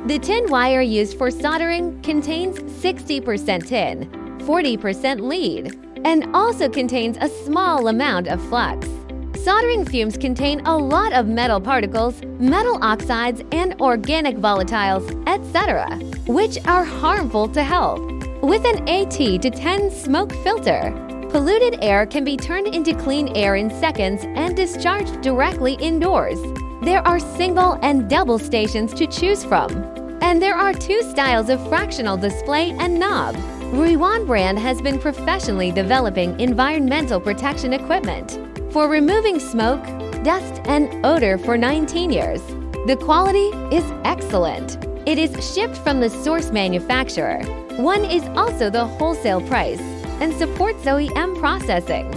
The tin wire used for soldering contains 60% tin, 40% lead, and also contains a small amount of flux. Soldering fumes contain a lot of metal particles, metal oxides, and organic volatiles, etc., which are harmful to health. With an AT210 smoke filter, polluted air can be turned into clean air in seconds and discharged directly indoors. There are single and double stations to choose from, and there are 2 styles of fractional display and knob. Ruiwan brand has been professionally developing environmental protection equipment for removing smoke, dust, and odor for 19 years. The quality is excellent. It is shipped from the source manufacturer. One is also the wholesale price and supports OEM processing.